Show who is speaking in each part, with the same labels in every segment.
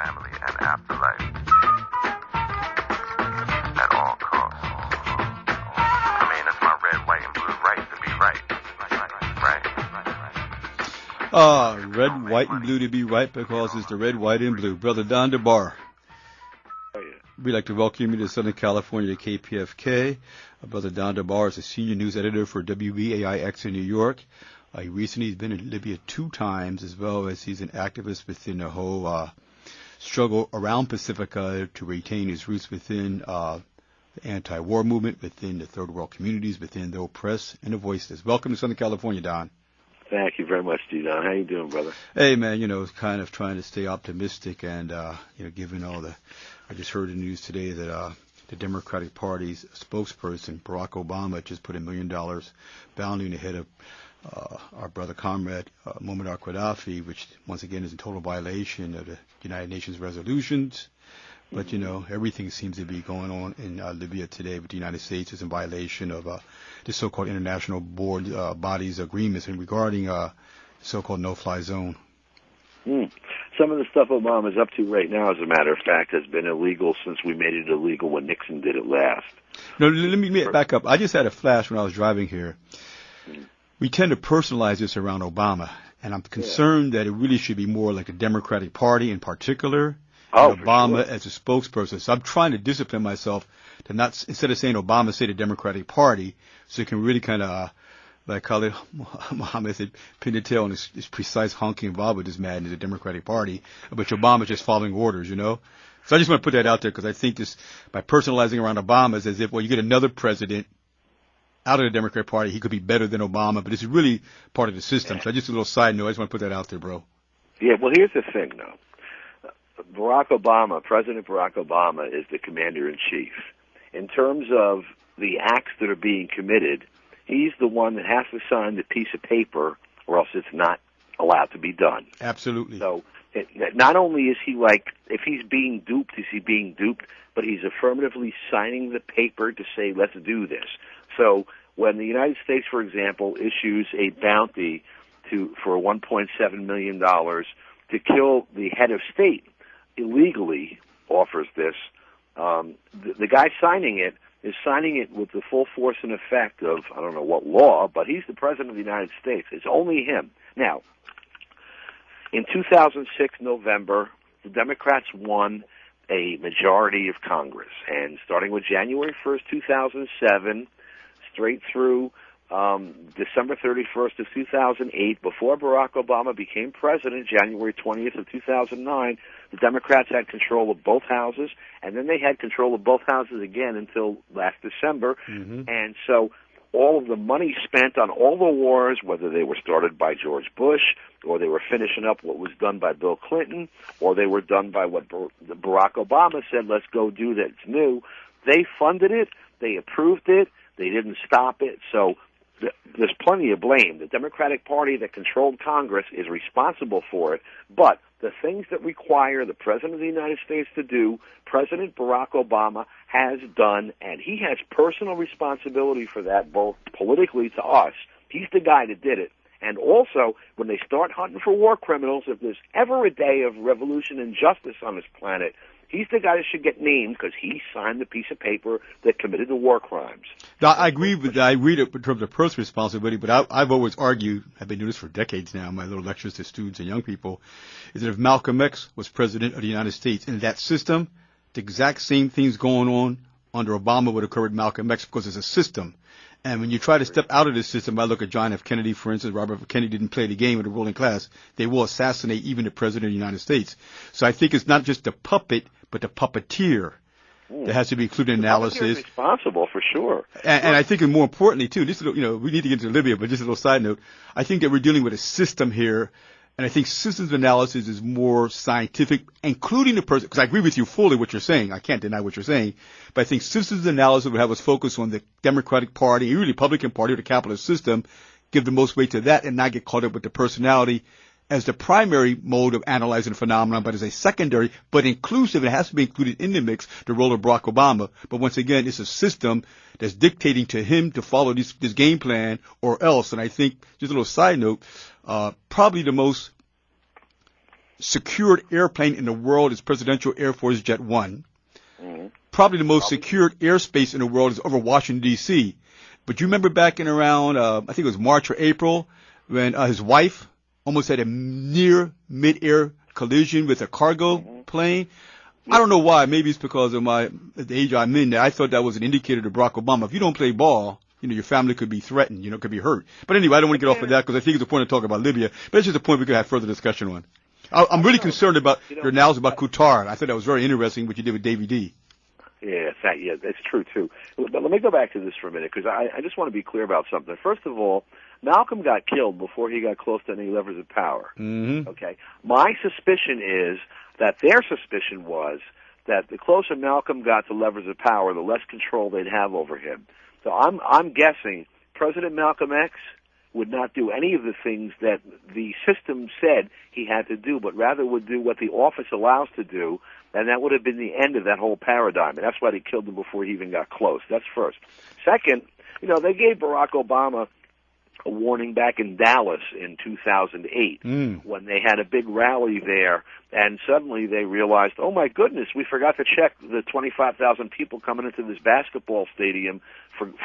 Speaker 1: family, and afterlife at all costs. I mean, it's my red, white, and blue right to be right.
Speaker 2: Red, white, and blue to be right because it's the red, white, and blue. Brother Don DeBar. We'd like to welcome you to Southern California to KPFK. Brother Don DeBar is a senior news editor for WBAIX in New York. He recently has been in Libya 2 times, as well as he's an activist within the whole struggle around Pacifica to retain his roots within the anti-war movement, within the third world communities, within the oppressed and the voiceless. Welcome to Southern California, Don.
Speaker 3: Thank you very much, Dedon. How you doing, brother?
Speaker 2: Hey, man, kind of trying to stay optimistic and, given all I just heard in the news today that the Democratic Party's spokesperson, Barack Obama, just put $1 million bounty in the head of our brother comrade, Muammar al-Gaddafi, which once again is in total violation of the United Nations resolutions. But, everything seems to be going on in Libya today with the United States is in violation of the so-called international bodies agreements and regarding the so-called no-fly zone.
Speaker 3: Some of the stuff Obama's up to right now, as a matter of fact, has been illegal since we made it illegal when Nixon did it last.
Speaker 2: No, let me back up. I just had a flash when I was driving here. We tend to personalize this around Obama, and I'm concerned that it really should be more like a Democratic Party in particular. Obama as a spokesperson. So I'm trying to discipline myself to not, instead of saying Obama, say the Democratic Party, so you can really kind of, like Khalid Muhammad said, pin the tail on this precise honking involved with this madness, the Democratic Party, but Obama's just following orders, So I just want to put that out there because I think this, by personalizing around Obama, is as if, well, you get another president out of the Democratic Party, he could be better than Obama, but this is really part of the system. So just a little side note, I just want to put that out there, bro.
Speaker 3: Yeah, well, here's the thing, though. President Barack Obama is the commander-in-chief. In terms of the acts that are being committed, he's the one that has to sign the piece of paper or else it's not allowed to be done.
Speaker 2: Absolutely.
Speaker 3: So not only is he if he's being duped, but he's affirmatively signing the paper to say, let's do this. So when the United States, for example, issues a bounty for $1.7 million to kill the head of state, illegally offers this, the guy signing it is signing it with the full force and effect of, I don't know what law, but he's the President of the United States. It's only him. Now, in 2006, November, the Democrats won a majority of Congress. And starting with January 1st, 2007, straight through December 31st of 2008, before Barack Obama became president, January 20th of 2009, the Democrats had control of both houses, and then they had control of both houses again until last December. And so all of the money spent on all the wars, whether they were started by George Bush, or they were finishing up what was done by Bill Clinton, or they were done by what Barack Obama said, let's go do that's new, they funded it, they approved it, they didn't stop it. So there's plenty of blame. The Democratic Party that controlled Congress is responsible for it, but the things that require the President of the United States to do, President Barack Obama has done, and he has personal responsibility for that, both politically to us. He's the guy that did it. And also, when they start hunting for war criminals, if there's ever a day of revolution and justice on this planet, he's the guy that should get named because he signed the piece of paper that committed the war crimes.
Speaker 2: Now, I agree with that. I read it in terms of personal responsibility, but I've always argued, I've been doing this for decades now, my little lectures to students and young people, is that if Malcolm X was president of the United States in that system, the exact same things going on under Obama would occur with Malcolm X because it's a system. And when you try to step out of this system, I look at John F. Kennedy, for instance. Robert F. Kennedy didn't play the game with the ruling class. They will assassinate even the president of the United States. So I think it's not just the puppet, but the puppeteer that has to be included in analysis.
Speaker 3: The puppeteer is responsible for sure.
Speaker 2: And I think, and more importantly too, this is, we need to get into Libya, but just a little side note. I think that we're dealing with a system here. And I think systems analysis is more scientific, including the person, because I agree with you fully what you're saying. I can't deny what you're saying. But I think systems analysis would have us focus on the Democratic Party, even the Republican Party, or the capitalist system, give the most weight to that and not get caught up with the personality as the primary mode of analyzing the phenomenon, but as a secondary, but inclusive. It has to be included in the mix, the role of Barack Obama. But once again, it's a system that's dictating to him to follow this game plan or else. And I think, just a little side note, probably the most secured airplane in the world is Presidential Air Force Jet 1.
Speaker 3: Mm-hmm.
Speaker 2: Probably the most secured airspace in the world is over Washington, D.C. But you remember back in around, I think it was March or April, when his wife almost had a near mid-air collision with a cargo plane. I don't know why. Maybe it's because of the age I'm in. I thought that was an indicator to Barack Obama. If you don't play ball, your family could be threatened, could be hurt. But anyway, I don't want to get off of that because I think it's a point to talk about Libya. But it's just a point we could have further discussion on. I'm really concerned about your analysis about Qatar. I thought that was very interesting what you did with Davy D.
Speaker 3: Yeah, that's true too. But let me go back to this for a minute because I just want to be clear about something. First of all, Malcolm got killed before he got close to any levers of power.
Speaker 2: Mm-hmm.
Speaker 3: Okay, my suspicion is that their suspicion was that the closer Malcolm got to levers of power, the less control they'd have over him. So I'm guessing President Malcolm X would not do any of the things that the system said he had to do, but rather would do what the office allows to do, and that would have been the end of that whole paradigm. And that's why they killed him before he even got close. That's first. Second, they gave Barack Obama a warning back in Dallas in 2008 when they had a big rally there, and suddenly they realized, oh my goodness, we forgot to check the 25,000 people coming into this basketball stadium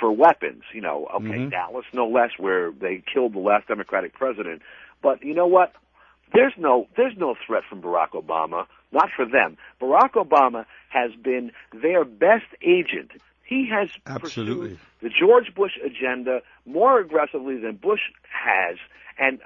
Speaker 3: for weapons. Dallas no less, where they killed the last Democratic president. But you know what? There's no threat from Barack Obama, not for them. Barack Obama has been their best agent. He has pursued the George Bush agenda more aggressively than Bush has, and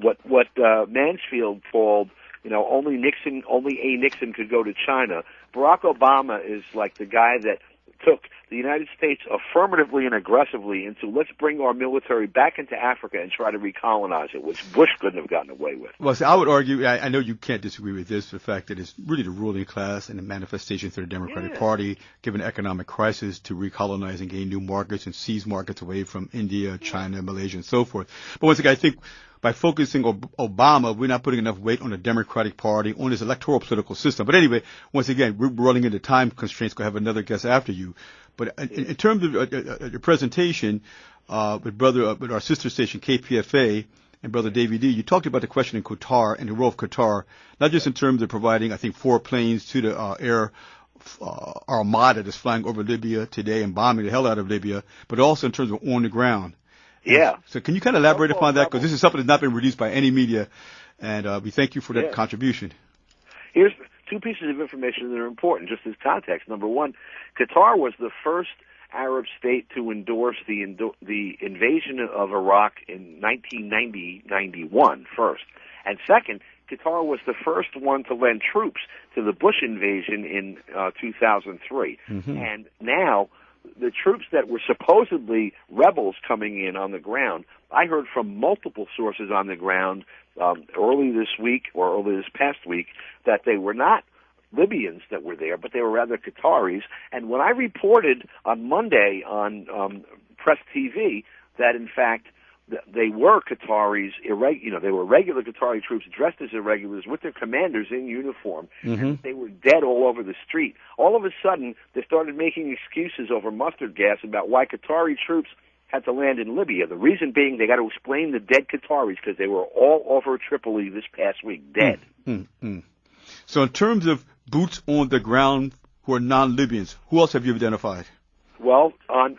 Speaker 3: what Mansfield called only a Nixon could go to China. Barack Obama is like the guy that took the United States affirmatively and aggressively into let's bring our military back into Africa and try to recolonize it, which Bush couldn't have gotten away with.
Speaker 2: Well, see, I would argue, I know you can't disagree with this, the fact that it's really the ruling class and the manifestation through the Democratic Party, given the economic crisis, to recolonize and gain new markets and seize markets away from India, China, Malaysia, and so forth. But once again, I think by focusing on Obama, we're not putting enough weight on the Democratic Party, on this electoral political system. But anyway, once again, we're running into time constraints. We'll have another guest after you. But in terms of your presentation with our sister station KPFK and Brother Davy D, you talked about the question in Qatar and the role of Qatar, not just in terms of providing, I think, 4 planes to the air armada that's flying over Libya today and bombing the hell out of Libya, but also in terms of on the ground.
Speaker 3: Yeah.
Speaker 2: So can you kind of elaborate upon that? Because this is something that's not been released by any media, and we thank you for that contribution.
Speaker 3: Here's 2 pieces of information that are important, just as context. Number one, Qatar was the first Arab state to endorse the invasion of Iraq in 1991 first. And second, Qatar was the first one to lend troops to the Bush invasion in 2003. Mm-hmm. And now the troops that were supposedly rebels coming in on the ground, I heard from multiple sources on the ground early this week or early this past week that they were not Libyans that were there, but they were rather Qataris. And when I reported on Monday on Press TV that, in fact, they were Qataris, they were regular Qatari troops dressed as irregulars with their commanders in uniform. Mm-hmm. They were dead all over the street. All of a sudden, they started making excuses over mustard gas about why Qatari troops had to land in Libya. The reason being they got to explain the dead Qataris because they were all over Tripoli this past week, dead.
Speaker 2: Mm-hmm. So in terms of boots on the ground who are non-Libyans, who else have you identified?
Speaker 3: Well, on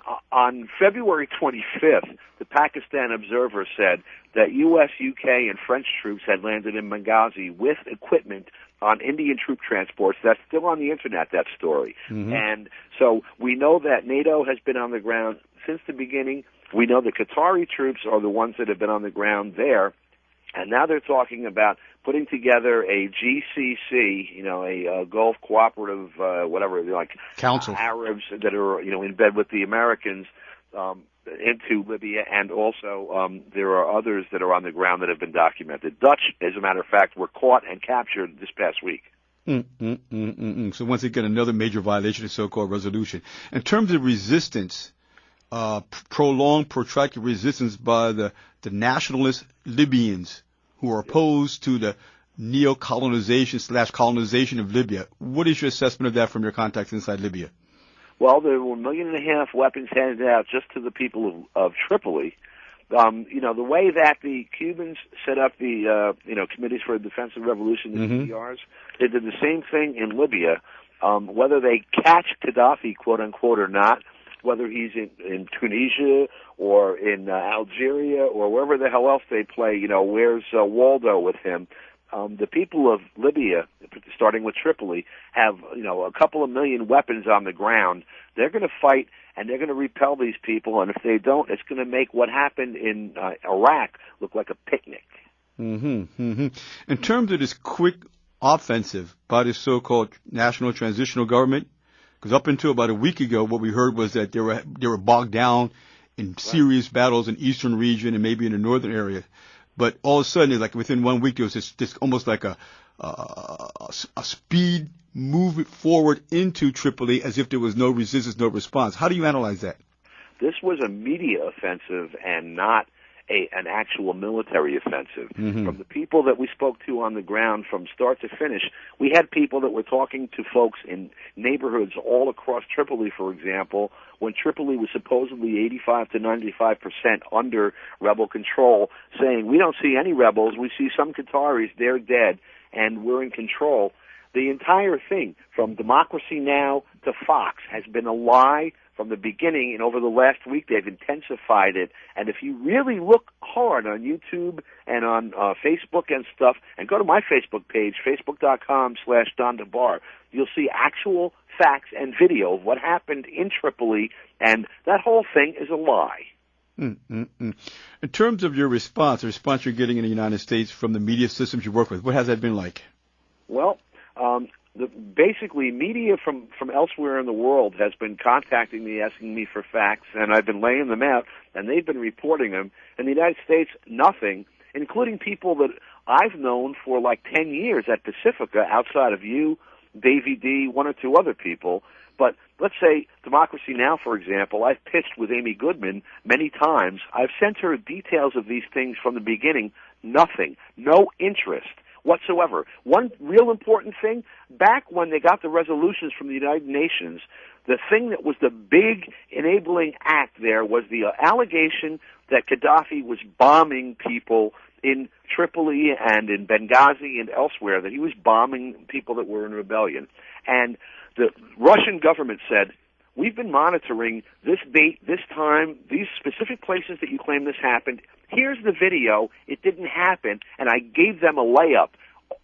Speaker 3: February 25th, the Pakistan Observer said that U.S., UK, and French troops had landed in Benghazi with equipment on Indian troop transports. That's still on the Internet, that story. Mm-hmm. And so we know that NATO has been on the ground since the beginning. We know the Qatari troops are the ones that have been on the ground there. And now they're talking about putting together a GCC, a Gulf Cooperative, whatever, like
Speaker 2: Council.
Speaker 3: Arabs that are, in bed with the Americans into Libya, and also there are others that are on the ground that have been documented. Dutch, as a matter of fact, were caught and captured this past week.
Speaker 2: So once again, another major violation of so-called resolution. In terms of resistance, prolonged, protracted resistance by the nationalist Libyans who are opposed to the neo-colonization/colonization of Libya. What is your assessment of that from your contacts inside Libya?
Speaker 3: Well, there were 1.5 million weapons handed out just to the people of Tripoli. The way that the Cubans set up the, committees for the defense of the revolution, the CDRs, they did the same thing in Libya. Whether they catch Gaddafi, quote unquote, or not, whether he's in Tunisia or in Algeria or wherever the hell else they play, where's Waldo with him? The people of Libya, starting with Tripoli, have, a couple of million weapons on the ground. They're going to fight and they're going to repel these people, and if they don't, it's going to make what happened in Iraq look like a picnic.
Speaker 2: In terms of this quick offensive by the so-called National Transitional Government, because up until about a week ago, what we heard was that they were bogged down in serious battles in eastern region and maybe in the northern area. But all of a sudden, it's like within 1 week, there was this almost like a speed movement forward into Tripoli as if there was no resistance, no response. How do you analyze that?
Speaker 3: This was a media offensive and not an actual military offensive. From the people that we spoke to on the ground from start to finish, we had people that were talking to folks in neighborhoods all across Tripoli, for example, when Tripoli was supposedly 85 to 95% under rebel control, saying, we don't see any rebels, we see some Qataris, they're dead, and we're in control. The entire thing, from Democracy Now! To Fox, has been a lie from the beginning, and over the last week they've intensified it. And if you really look hard on YouTube and on Facebook and stuff, and go to my Facebook page, facebook.com/Don DeBar, you'll see actual facts and video of what happened in Tripoli, and that whole thing is a lie.
Speaker 2: In terms of your response, the response you're getting in the United States from the media systems you work with, what has that been like?
Speaker 3: Well, basically, media from elsewhere in the world has been contacting me, asking me for facts, and I've been laying them out, and they've been reporting them. In the United States, nothing, including people that I've known for like 10 years at Pacifica, outside of you, Davey D., one or two other people. But let's say Democracy Now!, for example, I've pitched with Amy Goodman many times. I've sent her details of these things from the beginning. Nothing. No interest whatsoever. One real important thing, back when they got the resolutions from the United Nations, the thing that was the big enabling act there was the allegation that Gaddafi was bombing people in Tripoli and in Benghazi and elsewhere, that he was bombing people that were in rebellion. And the Russian government said, we've been monitoring this date, this time, these specific places that you claim this happened. Here's the video. It didn't happen. And I gave them a layup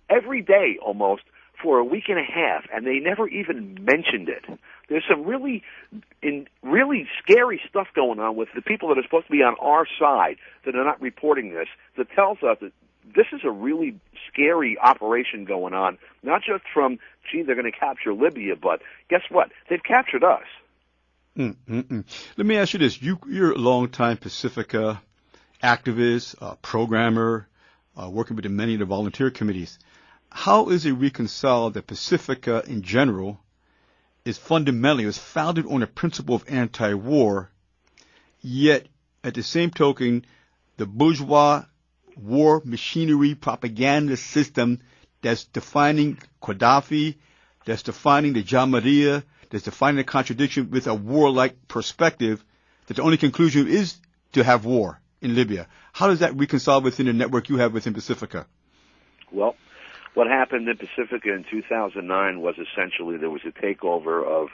Speaker 3: every day almost for a week and a half, and they never even mentioned it. There's some really scary stuff going on with the people that are supposed to be on our side that are not reporting this, that tells us that this is a really scary operation going on, not just from, they're going to capture Libya, but guess what? They've captured us.
Speaker 2: Let me ask you this. You're a long-time Pacifica activist, programmer, working with many of the volunteer committees. How is it reconciled that Pacifica in general is founded on a principle of anti-war, yet at the same token, the bourgeois war machinery propaganda system that's defining Gaddafi, that's defining the Jamahiriya, that's defining the contradiction with a warlike perspective, that the only conclusion is to have war in Libya. How does that reconcile within the network you have within Pacifica?
Speaker 3: Well, what happened in Pacifica in 2009 was essentially there was a takeover of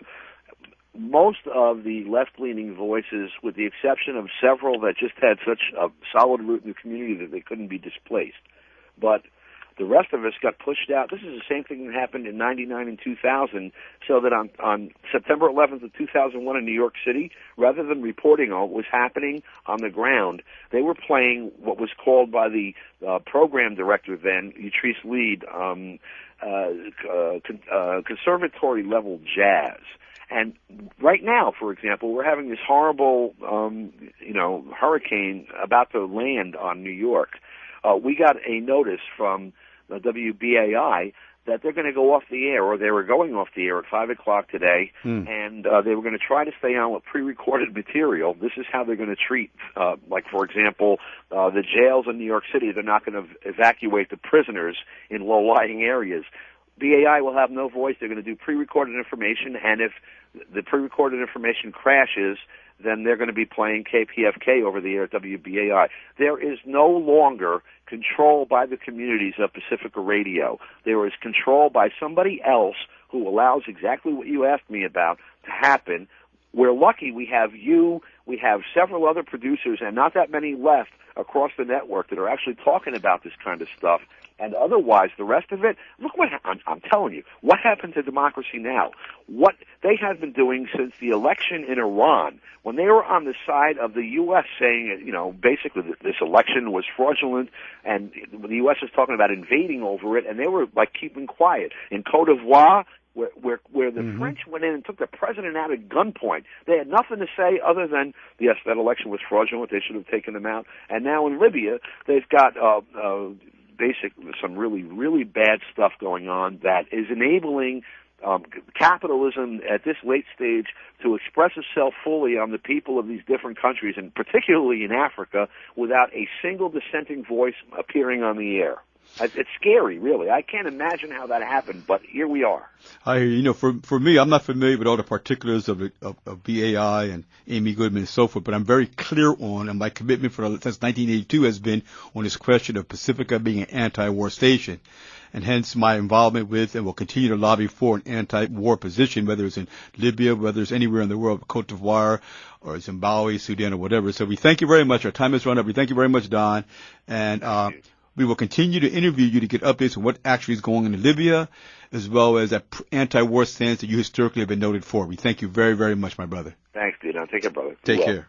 Speaker 3: most of the left-leaning voices, with the exception of several that just had such a solid root in the community that they couldn't be displaced. But the rest of us got pushed out. This is the same thing that happened in 99 and 2000, so that on September 11th of 2001 in New York City, rather than reporting on what was happening on the ground, they were playing what was called by the program director then, Utrice Lead, conservatory-level jazz. And right now, for example, we're having this horrible, hurricane about to land on New York. We got a notice from WBAI that they're going to go off the air, or they were going off the air at 5 o'clock today, and they were going to try to stay on with pre-recorded material. This is how they're going to treat, for example, the jails in New York City. They're not going to evacuate the prisoners in low-lying areas. BAI will have no voice. They're going to do pre-recorded information, and if the pre-recorded information crashes, then they're going to be playing KPFK over the air at WBAI. There is no longer control by the communities of Pacifica Radio. There is control by somebody else who allows exactly what you asked me about to happen. We're lucky we have you, we have several other producers, and not that many left across the network that are actually talking about this kind of stuff. And otherwise, the rest of it, look what I'm telling you, what happened to Democracy Now? What they have been doing since the election in Iran, when they were on the side of the U.S. saying, you know, basically this election was fraudulent, and the U.S. was talking about invading over it, and they were like keeping quiet. In Cote d'Ivoire, where the French went in and took the president out at gunpoint. They had nothing to say other than, yes, that election was fraudulent, they should have taken him out. And now in Libya, they've got basically some really, really bad stuff going on that is enabling capitalism at this late stage to express itself fully on the people of these different countries, and particularly in Africa, without a single dissenting voice appearing on the air. It's scary, really. I can't imagine how that happened, but here we are.
Speaker 2: You know, for me, I'm not familiar with all the particulars of BAI and Amy Goodman and so forth, but I'm very clear on, and my commitment since 1982 has been on this question of Pacifica being an anti-war station, and hence my involvement with and will continue to lobby for an anti-war position, whether it's in Libya, whether it's anywhere in the world, Cote d'Ivoire or Zimbabwe, Sudan, or whatever. So we thank you very much. Our time has run up. We thank you very much, Don, and we will continue to interview you to get updates on what actually is going on in Libya, as well as that anti-war stance that you historically have been noted for. We thank you very, very much, my brother.
Speaker 3: Thanks, dude. Take care, brother.
Speaker 2: Take care.